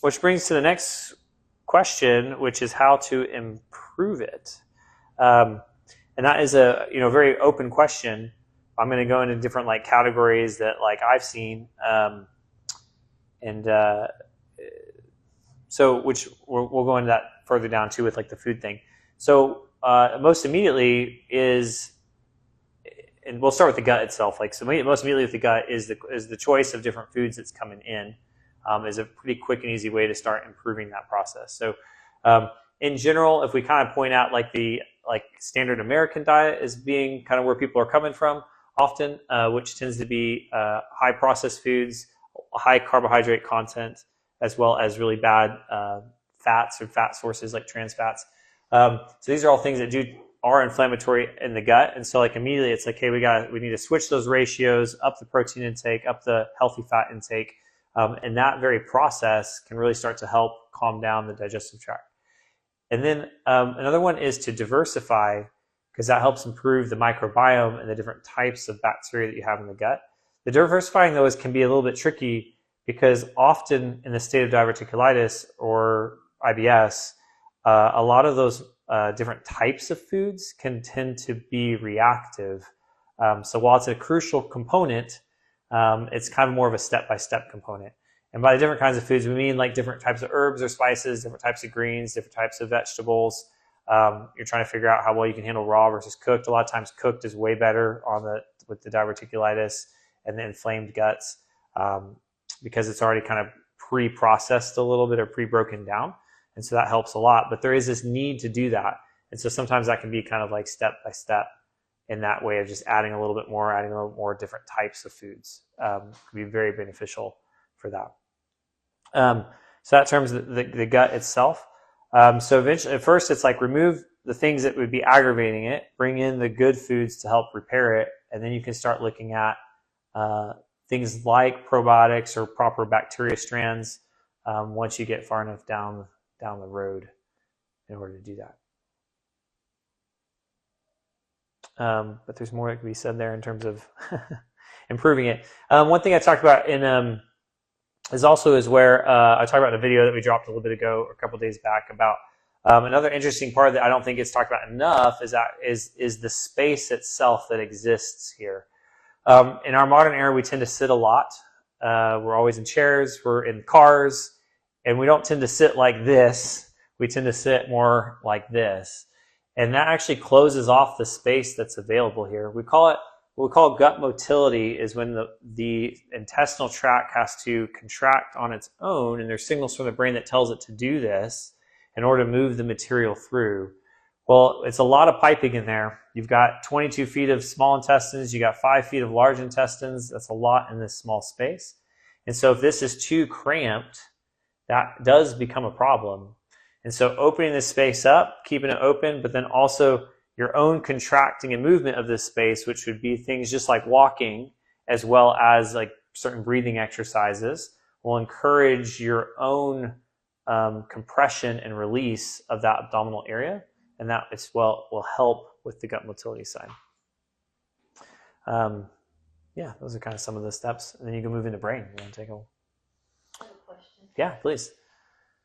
which brings to the next question, which is how to improve it. And that is a very open question. I'm going to go into different like categories that like I've seen, so which we'll go into that further down too with like the food thing. So most immediately is, and we'll start with the gut itself. Like so, most immediately with the gut is the choice of different foods that's coming in. Is a pretty quick and easy way to start improving that process. So in general, if we kind of point out like the standard American diet as being kind of where people are coming from often, which tends to be high processed foods, high carbohydrate content, as well as really bad fats or fat sources like trans fats. So these are all things that are inflammatory in the gut. And so like immediately it's like, hey, we need to switch those ratios, up the protein intake, up the healthy fat intake. And that very process can really start to help calm down the digestive tract. And then another one is to diversify, because that helps improve the microbiome and the different types of bacteria that you have in the gut. The diversifying, though, can be a little bit tricky because often in the state of diverticulitis or IBS, a lot of those different types of foods can tend to be reactive. So while it's a crucial component, it's kind of more of a step-by-step component. And by the different kinds of foods, we mean like different types of herbs or spices, different types of greens, different types of vegetables. You're trying to figure out how well you can handle raw versus cooked. A lot of times cooked is way better with the diverticulitis and the inflamed guts because it's already kind of pre-processed a little bit or pre-broken down. And so that helps a lot. But there is this need to do that. And so sometimes that can be kind of like step-by-step in that way of just adding a little bit more different types of foods. Can be very beneficial for that. So that terms the gut itself. So eventually, at first, it's like remove the things that would be aggravating it, bring in the good foods to help repair it, and then you can start looking at things like probiotics or proper bacteria strands once you get far enough down the road in order to do that. But there's more that can be said there in terms of improving it. One thing I talked about is where I talked about in a video that we dropped a little bit ago, or a couple days back, about another interesting part that I don't think gets talked about enough is the space itself that exists here. In our modern era, we tend to sit a lot. We're always in chairs, we're in cars, and we don't tend to sit like this. We tend to sit more like this. And that actually closes off the space that's available here. What we call gut motility is when the intestinal tract has to contract on its own, and there's signals from the brain that tells it to do this in order to move the material through. Well, it's a lot of piping in there. You've got 22 feet of small intestines. You got 5 feet of large intestines. That's a lot in this small space. And so if this is too cramped, that does become a problem. And so opening this space up, keeping it open, but then also your own contracting and movement of this space, which would be things just like walking, as well as like certain breathing exercises, will encourage your own compression and release of that abdominal area. And that as well will help with the gut motility side. Yeah, those are kind of some of the steps. And then you can move into brain. You want to take a question? Yeah, please.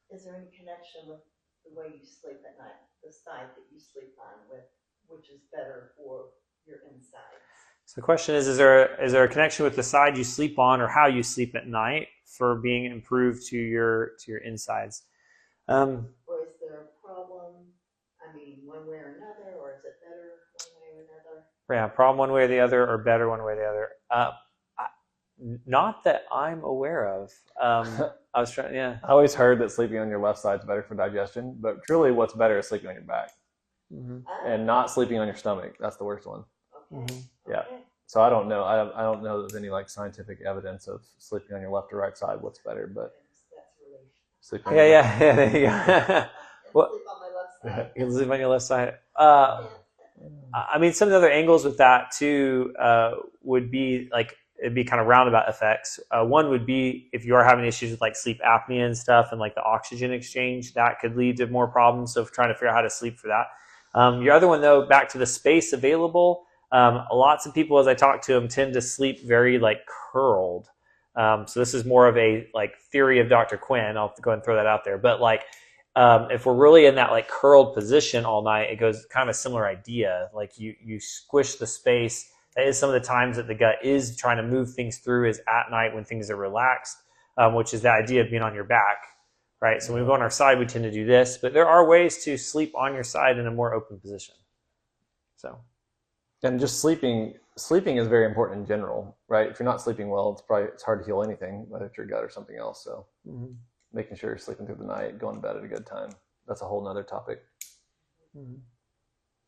Is there any connection with the way you sleep at night, the side that you sleep on, with which is better for your insides? So the question is there a connection with the side you sleep on or how you sleep at night for being improved to your insides? Or is there a problem? I mean, one way or another, or is it better one way or another? Yeah, problem one way or the other, or better one way or the other. Not that I'm aware of. I was trying, yeah. I always heard that sleeping on your left side is better for digestion, but truly what's better is sleeping on your back. Mm-hmm. And not sleeping on your stomach. That's the worst one. Okay. Mm-hmm. Yeah. Okay. So I don't know. I don't know that there's any like scientific evidence of sleeping on your left or right side what's better, but sleeping on your Yeah, there you go. Well, sleep on my left side. you can sleep on your left side. I mean, some of the other angles with that too would be like, it'd be kind of roundabout effects. One would be if you are having issues with like sleep apnea and stuff and like the oxygen exchange, that could lead to more problems. So trying to figure out how to sleep for that. Your other one though, back to the space available, lots of people as I talk to them tend to sleep very like curled. So this is more of a like theory of Dr. Quinn. I'll go ahead and throw that out there. But like, if we're really in that like curled position all night, it goes kind of a similar idea. Like you squish the space. That is some of the times that the gut is trying to move things through is at night when things are relaxed, which is the idea of being on your back, right? So when we go on our side, we tend to do this, but there are ways to sleep on your side in a more open position. So, and just sleeping is very important in general, right? If you're not sleeping well, it's hard to heal anything, whether it's your gut or something else. So making sure you're sleeping through the night, going to bed at a good time. That's a whole nother topic. Mm-hmm.